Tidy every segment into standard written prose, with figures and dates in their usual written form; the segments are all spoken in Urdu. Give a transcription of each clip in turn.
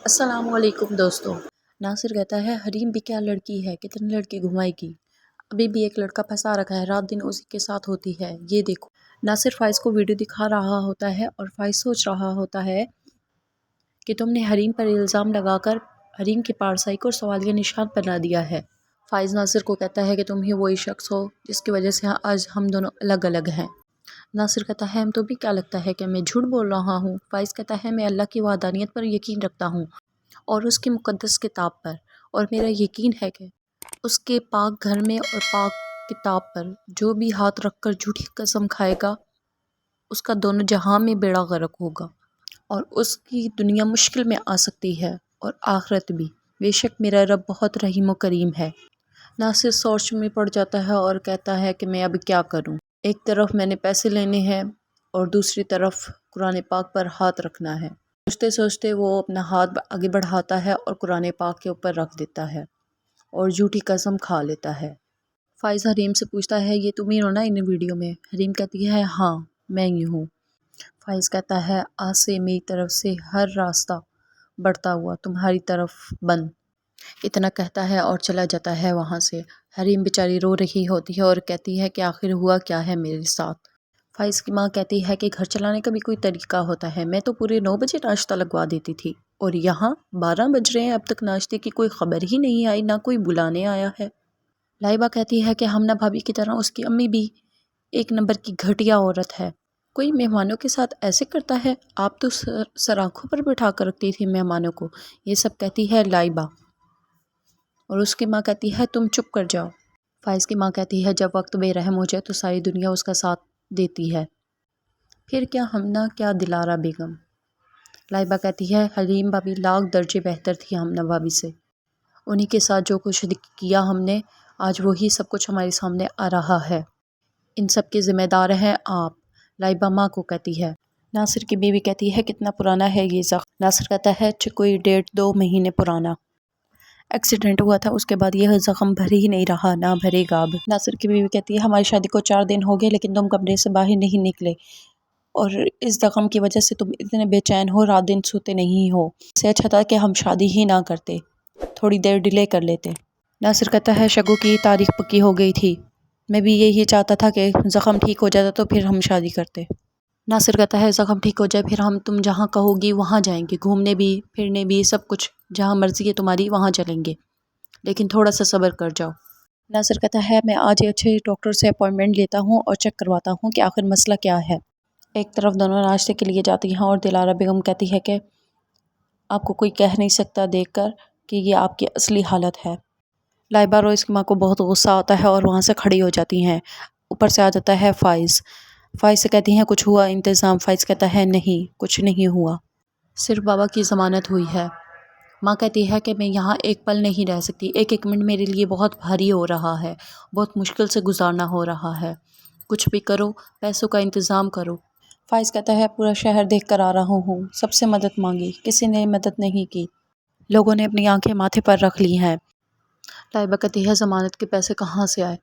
السلام علیکم دوستوں۔ ناصر کہتا ہے حریم بھی کیا لڑکی ہے، کتنے لڑکی گھمائے گی، ابھی بھی ایک لڑکا پھنسا رکھا ہے، رات دن اسی کے ساتھ ہوتی ہے، یہ دیکھو۔ ناصر فائز کو ویڈیو دکھا رہا ہوتا ہے اور فائز سوچ رہا ہوتا ہے کہ تم نے حریم پر الزام لگا کر حریم کی پارسائی کو سوالیہ نشان بنا دیا ہے۔ فائز ناصر کو کہتا ہے کہ تم ہی وہی شخص ہو جس کی وجہ سے آج ہم دونوں الگ الگ ہیں۔ ناصر کہتا ہے تمہیں کیا لگتا ہے کہ میں جھوٹ بول رہا ہوں؟ فائز کہتا ہے میں اللہ کی وحدانیت پر یقین رکھتا ہوں اور اس کی مقدس کتاب پر، اور میرا یقین ہے کہ اس کے پاک گھر میں اور پاک کتاب پر جو بھی ہاتھ رکھ کر جھوٹی قسم کھائے گا اس کا دونوں جہاں میں بیڑا غرق ہوگا اور اس کی دنیا مشکل میں آ سکتی ہے اور آخرت بھی۔ بے شک میرا رب بہت رحیم و کریم ہے۔ ناصر سوچ میں پڑ جاتا ہے اور کہتا ہے کہ میں اب کیا کروں، ایک طرف میں نے پیسے لینے ہیں اور دوسری طرف قرآن پاک پر ہاتھ رکھنا ہے۔ سوچتے سوچتے وہ اپنا ہاتھ آگے بڑھاتا ہے اور قرآن پاک کے اوپر رکھ دیتا ہے اور جھوٹی قسم کھا لیتا ہے۔ فائز حریم سے پوچھتا ہے یہ تم ہی ہو نا ان ویڈیو میں؟ حریم کہتی ہے ہاں میں ہی ہوں۔ فائز کہتا ہے آج سے میری طرف سے ہر راستہ بڑھتا ہوا تمہاری طرف بند۔ اتنا کہتا ہے اور چلا جاتا ہے وہاں سے۔ حریم بیچاری رو رہی ہوتی ہے اور کہتی ہے کہ آخر ہوا کیا ہے میرے ساتھ۔ فائز کی ماں کہتی ہے کہ گھر چلانے کا بھی کوئی طریقہ ہوتا ہے، میں تو پورے 9 بجے ناشتہ لگوا دیتی تھی اور یہاں 12 بج رہے ہیں، اب تک ناشتے کی کوئی خبر ہی نہیں آئی، نہ کوئی بلانے آیا ہے۔ لائبہ کہتی ہے کہ ہمنا بھابھی کی طرح اس کی امی بھی ایک نمبر کی گھٹیا عورت ہے، کوئی مہمانوں کے ساتھ ایسے کرتا ہے، آپ تو سراخوں پر بٹھا کر رکھتی تھی مہمانوں کو، یہ سب کہتی ہے لائبہ۔ اور اس کی ماں کہتی ہے تم چپ کر جاؤ۔ فائز کی ماں کہتی ہے جب وقت بے رحم ہو جائے تو ساری دنیا اس کا ساتھ دیتی ہے، پھر کیا ہمنا کیا دلارا بیگم۔ لائبہ کہتی ہے حلیم بھابھی لاکھ درجے بہتر تھی ہمنا بھابھی سے، انہی کے ساتھ جو کچھ کیا ہم نے آج وہی سب کچھ ہمارے سامنے آ رہا ہے، ان سب کے ذمہ دار ہیں آپ۔ لائبہ ماں کو کہتی ہے۔ ناصر کی بیوی کہتی ہے کتنا پرانا ہے یہ زخم؟ ناصر کہتا ہے کوئی 1.5-2 مہینے پرانا، ایکسیڈنٹ ہوا تھا اس کے بعد یہ زخم بھر ہی نہیں رہا، نہ بھرے گا اب۔ ناصر کی بیوی کہتی ہے ہماری شادی کو 4 دن ہو گئے لیکن تم کمرے سے باہر نہیں نکلے اور اس زخم کی وجہ سے تم اتنے بے چین ہو، رات دن سوتے نہیں ہو، اس سے اچھا تھا کہ ہم شادی ہی نہ کرتے، تھوڑی دیر ڈیلے کر لیتے۔ ناصر کہتا ہے شگو کی تاریخ پکی ہو گئی تھی، میں بھی یہی چاہتا تھا کہ زخم ٹھیک ہو جاتا تو پھر ہم شادی کرتے۔ ناصر کہتا ہے زخم ٹھیک ہو جائے پھر ہم تم جہاں کہو گی وہاں جائیں گے، گھومنے بھی پھرنے بھی، سب کچھ جہاں مرضی ہے تمہاری وہاں چلیں گے، لیکن تھوڑا سا صبر کر جاؤ۔ ناصر کہتا ہے میں آج اچھے ڈاکٹر سے اپوائنٹمنٹ لیتا ہوں اور چیک کرواتا ہوں کہ آخر مسئلہ کیا ہے۔ ایک طرف دونوں ناشتے کے لیے جاتی ہیں اور دلارا بیگم کہتی ہے کہ آپ کو کوئی کہہ نہیں سکتا دیکھ کر کہ یہ آپ کی اصلی حالت ہے۔ لائبہ اور اس کی ماں کو بہت غصہ آتا ہے اور وہاں سے کھڑی ہو جاتی ہیں۔ اوپر سے آ جاتا ہے فائز۔ فائز سے کہتی ہیں کچھ ہوا انتظام؟ فائز کہتا ہے نہیں کچھ نہیں ہوا، صرف بابا کی ضمانت ہوئی ہے۔ ماں کہتی ہے کہ میں یہاں ایک پل نہیں رہ سکتی، ایک ایک منٹ میرے لیے بہت بھاری ہو رہا ہے، بہت مشکل سے گزارنا ہو رہا ہے، کچھ بھی کرو، پیسوں کا انتظام کرو۔ فائز کہتا ہے پورا شہر دیکھ کر آ رہا ہوں، سب سے مدد مانگی، کسی نے مدد نہیں کی، لوگوں نے اپنی آنکھیں ماتھے پر رکھ لی ہیں۔ لائبہ کہتی ہے ضمانت کے پیسے کہاں سے آئے؟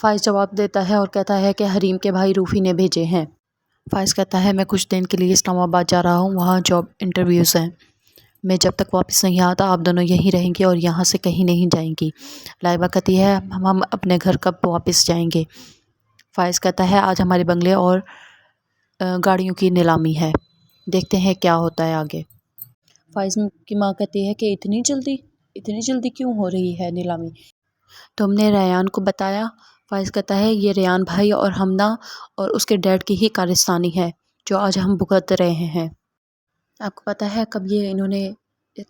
فائز جواب دیتا ہے اور کہتا ہے کہ حریم کے بھائی روفی نے بھیجے ہیں۔ فائز کہتا ہے میں کچھ دن کے لیے اسلام آباد جا رہا ہوں، وہاں جاب انٹرویوز ہیں، میں جب تک واپس نہیں آتا آپ دونوں یہیں رہیں گے اور یہاں سے کہیں نہیں جائیں گی۔ لائبہ کہتی ہے ہم اپنے گھر کب واپس جائیں گے؟ فائز کہتا ہے آج ہمارے بنگلے اور گاڑیوں کی نیلامی ہے، دیکھتے ہیں کیا ہوتا ہے آگے۔ فائز کی ماں کہتی ہے کہ اتنی جلدی کیوں ہو رہی ہے نیلامی؟ تم نے ریان کو بتایا؟ فائز کہتا ہے یہ ریان بھائی اور ہمنا اور اس کے ڈیڈ کی ہی کارستانی ہے جو آج ہم بھگت رہے ہیں۔ آپ کو پتہ ہے کب انہوں نے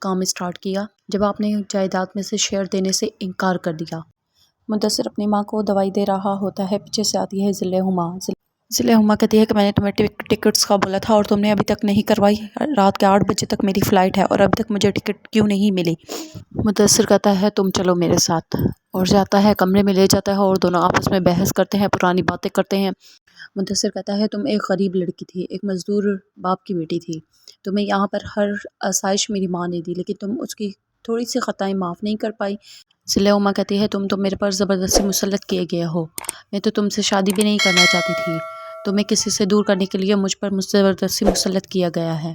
کام اسٹارٹ کیا؟ جب آپ نے جائیداد میں سے شیئر دینے سے انکار کر دیا۔ مدثر اپنی ماں کو دوائی دے رہا ہوتا ہے، پیچھے سے آتی ہے ذل ہما۔ ذل ہما کہتی ہے کہ میں نے تمہیں ٹکٹس کا بولا تھا اور تم نے ابھی تک نہیں کروائی، رات کے 8 بجے تک میری فلائٹ ہے اور ابھی تک مجھے ٹکٹ کیوں نہیں ملی؟ مدثر کہتا ہے تم چلو میرے ساتھ، اور جاتا ہے کمرے میں لے جاتا ہے اور دونوں آپس میں بحث کرتے ہیں، پرانی باتیں کرتے ہیں۔ مدثر کہتا ہے تم ایک غریب لڑکی تھی، ایک مزدور باپ کی بیٹی تھی، تمہیں یہاں پر ہر آسائش میری ماں نے دی لیکن تم اس کی تھوڑی سی خطائیں معاف نہیں کر پائی۔ ذل ہما کہتی ہے تم تو میرے پر زبردستی مسلط کیے گئے ہو، میں تو تم سے شادی بھی نہیں کرنا چاہتی تھی، تمہیں کسی سے دور کرنے کے لیے مجھ پر زبردستی مسلط کیا گیا ہے۔